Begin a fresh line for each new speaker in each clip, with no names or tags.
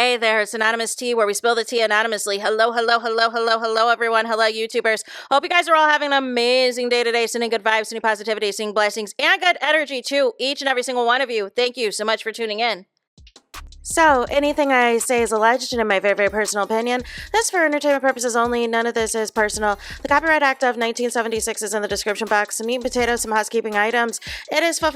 Hey there, it's Anonymous Tea, where we spill the tea anonymously. Hello, everyone. Hello, YouTubers. Hope you guys are all having an amazing day today, sending good vibes, sending positivity, sending blessings, and good energy to each and every single one of you. Thank you so much for tuning in. So, anything I say is alleged and in my very, very personal opinion. This is for entertainment purposes only. None of this is personal. The Copyright Act of 1976 is in the description box. Some meat and potatoes, some housekeeping items. It is free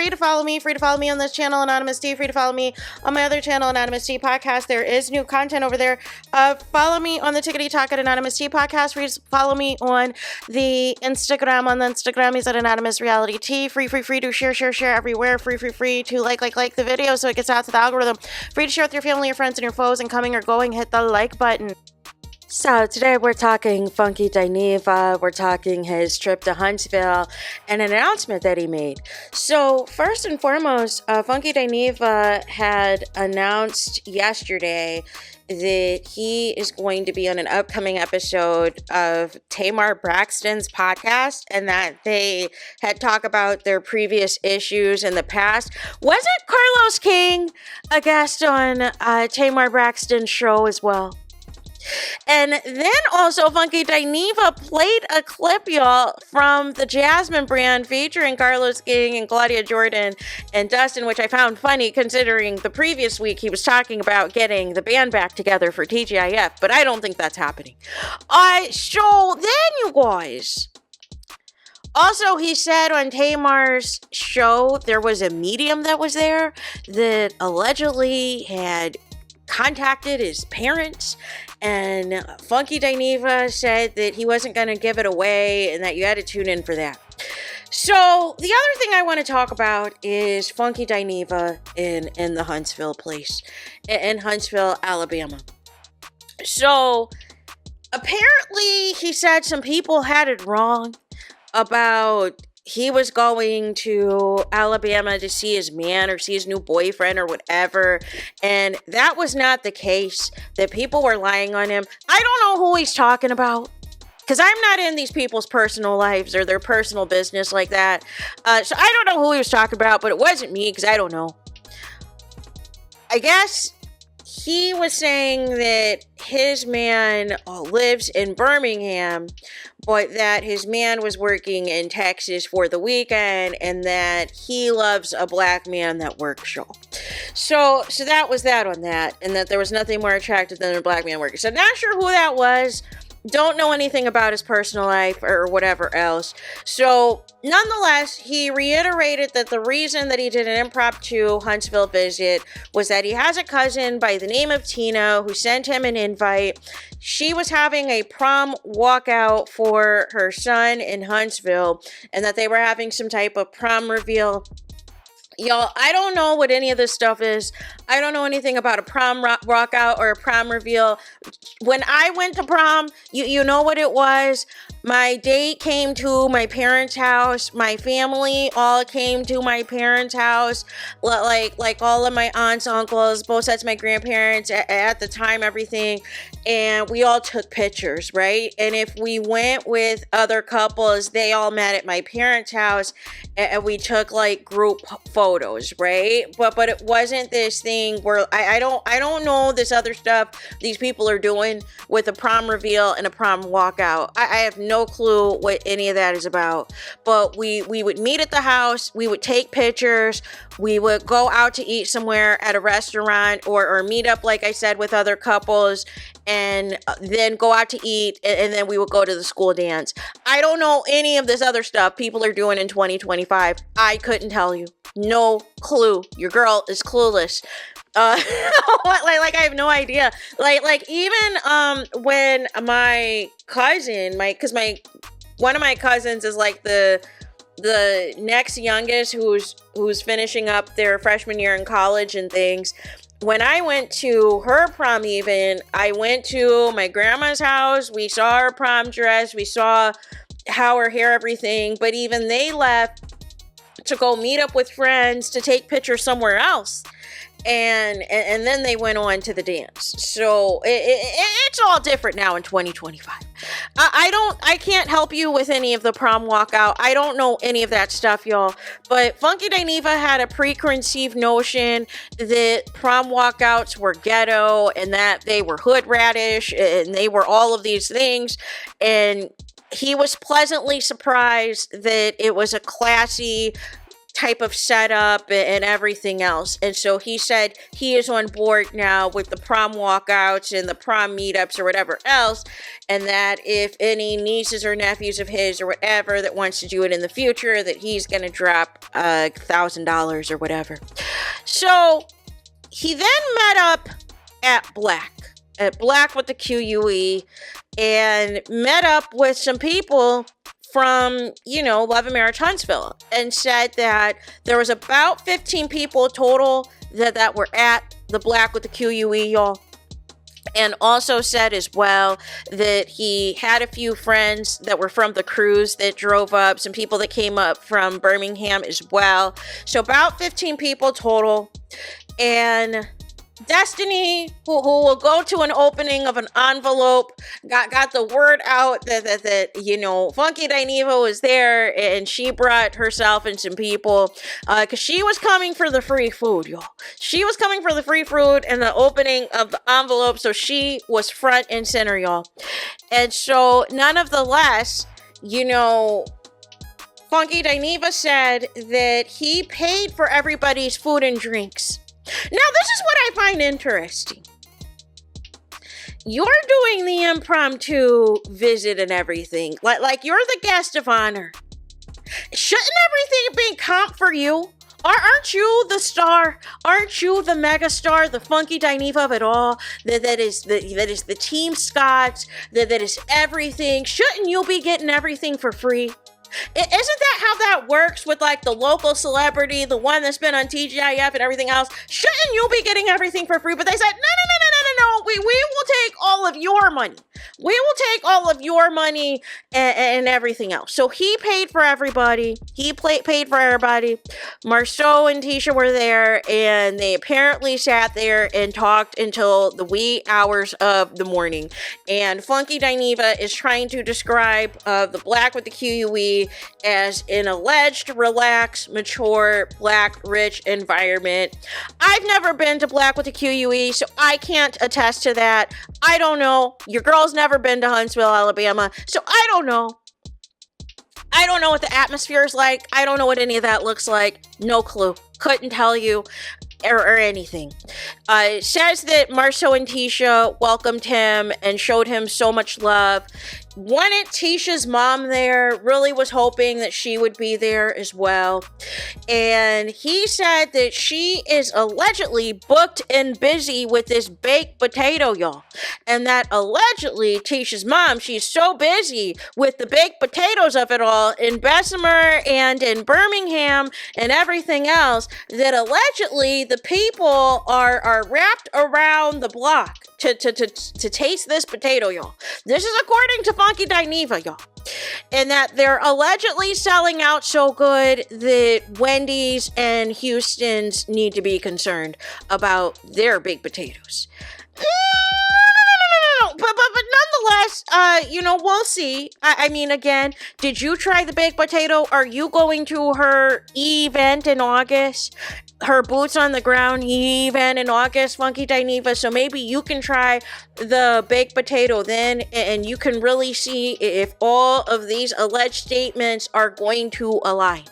to follow me. Free to follow me on this channel, Anonymous Tea. Free to follow me on my other channel, Anonymous Tea Podcast. There is new content over there. Follow me on the Tickety Talk at Anonymous Tea Podcast. Free to follow me on the Instagram. On the Instagram, he's at Anonymous Reality Tea. Free to share everywhere. Free to like the video so it gets out to the algorithm. Free to share with your family, your friends, and your foes, and coming or going, hit the like button. So today we're talking Funky Dineva. We're talking his trip to Huntsville and an announcement that he made. So first and foremost, Funky Dineva had announced yesterday that he is going to be on an upcoming episode of Tamar Braxton's podcast, and that they had talked about their previous issues in the past. Wasn't Carlos King a guest on Tamar Braxton's show as well? And then also Funky Dineva played a clip, y'all, from the Jasmine brand featuring Carlos King and Claudia Jordan and Dustin, which I found funny considering the previous week he was talking about getting the band back together for TGIF, but I don't think that's happening. So then, you guys, also, he said on Tamar's show there was a medium that was there that allegedly had contacted his parents, and Funky Dineva said that he wasn't going to give it away and that you had to tune in for that. So the other thing I want to talk about is Funky Dineva in the Huntsville place, in Huntsville, Alabama. So apparently he said some people had it wrong about he was going to Alabama to see his man or see his new boyfriend or whatever. And that was not the case, that people were lying on him. I don't know who he's talking about, because I'm not in these people's personal lives or their personal business like that. So I don't know who he was talking about, but it wasn't me, because I don't know. I guess he was saying that his man lives in Birmingham, but that his man was working in Texas for the weekend, and that he loves a black man that works. So that was that on that, and that there was nothing more attractive than a black man working. So not sure who that was. Don't know anything about his personal life or whatever else. So nonetheless, he reiterated that the reason that he did an impromptu Huntsville visit was that he has a cousin by the name of Tina who sent him an invite. She was having a prom walkout for her son in Huntsville, and that they were having some type of prom reveal. Y'all, I don't know what any of this stuff is. I don't know anything about a prom walkout or a prom reveal. When I went to prom, you know what it was? My date came to my parents' house. My family all came to my parents' house. Like all of my aunts, uncles, both sets of my grandparents at the time, everything. And we all took pictures, right? And if we went with other couples, they all met at my parents' house and we took like group photos, right? But it wasn't this thing where I don't know this other stuff these people are doing with a prom reveal and a prom walkout. I have no clue what any of that is about. But we would meet at the house, we would take pictures, we would go out to eat somewhere at a restaurant or meet up, like I said, with other couples, and then go out to eat, and then we would go to the school dance. I don't know any of this other stuff people are doing in 2025. I couldn't tell you. No clue. Your girl is clueless. Like I have no idea. Like even when my cousin, one of my cousins is like the next youngest who's finishing up their freshman year in college and things. When I went to her prom even, I went to my grandma's house. We saw her prom dress. We saw how her hair, everything. But even they left to go meet up with friends to take pictures somewhere else. And then they went on to the dance. So it's all different now in 2025. I can't help you with any of the prom walkout. I don't know any of that stuff, y'all. But Funky Dineva had a preconceived notion that prom walkouts were ghetto and that they were hood radish and they were all of these things. And he was pleasantly surprised that it was a classy type of setup and everything else. And so he said he is on board now with the prom walkouts and the prom meetups or whatever else, and that if any nieces or nephews of his or whatever that wants to do it in the future, that he's going to drop $1,000 or whatever. So he then met up at Black with the QUE, and met up with some people from, Love and Marriage Huntsville, and said that there was about 15 people total that were at the Black with the QUE, y'all. And also said as well that he had a few friends that were from the cruise that drove up, some people that came up from Birmingham as well. So about 15 people total. And Destiny, who will go to an opening of an envelope, got the word out that Funky Dineva was there, and she brought herself and some people, because she was coming for the free food, y'all. She was coming for the free food and the opening of the envelope, so she was front and center, y'all. And so, none of the less, Funky Dineva said that he paid for everybody's food and drinks. Now, this is what I find interesting. You're doing the impromptu visit and everything. Like you're the guest of honor. Shouldn't everything be comp for you? Aren't you the star? Aren't you the mega star, the Funky Dineva of it all? That is the Team Scots. That is everything. Shouldn't you be getting everything for free? Isn't that how that works with like the local celebrity, the one that's been on TGIF and everything else? Shouldn't you be getting everything for free? But they said, no. We will take all of your money. We will take all of your money and everything else. So he paid for everybody. He paid for everybody. Marceau and Tisha were there, and they apparently sat there and talked until the wee hours of the morning. And Funky Dineva is trying to describe the Black with the QUE as an alleged, relaxed, mature, Black, rich environment. I've never been to Black with the QUE, so I can't attest to that. I don't know. Your girl's never been to Huntsville, Alabama, so I don't know. I don't know what the atmosphere is like. I don't know what any of that looks like. No clue. Couldn't tell you or anything. It says that Marceau and Tisha welcomed him and showed him so much love. Wanted Tisha's mom there, really was hoping that she would be there as well. And he said that she is allegedly booked and busy with this baked potato, y'all. And that allegedly Tisha's mom, she's so busy with the baked potatoes of it all in Bessemer and in Birmingham and everything else, that allegedly the people are wrapped around the block to taste this potato, y'all. This is according to Funky Dineva, y'all. And that they're allegedly selling out so good that Wendy's and Houston's need to be concerned about their baked potatoes. But nonetheless, we'll see. I mean, again, did you try the baked potato? Are you going to her event in August? Her boots on the ground event in August, Funky Dineva. So maybe you can try the baked potato then, and you can really see if all of these alleged statements are going to align.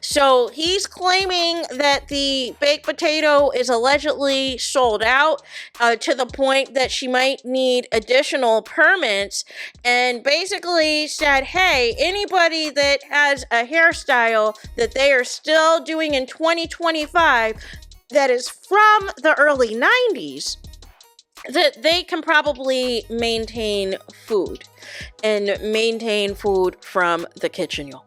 So he's claiming that the baked potato is allegedly sold out to the point that she might need additional permits, and basically said, hey, anybody that has a hairstyle that they are still doing in 2025 that is from the early 90s, that they can probably maintain food from the kitchen, y'all.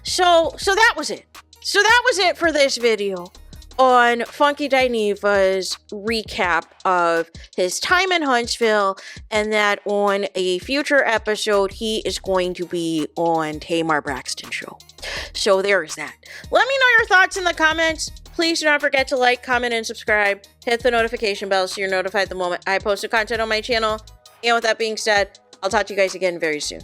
So that was it. So that was it for this video. on Funky Dineva's recap of his time in Huntsville, and that on a future episode, he is going to be on Tamar Braxton's show. So there is that. Let me know your thoughts in the comments. Please do not forget to like, comment, and subscribe. Hit the notification bell so you're notified the moment I post new content on my channel. And with that being said, I'll talk to you guys again very soon.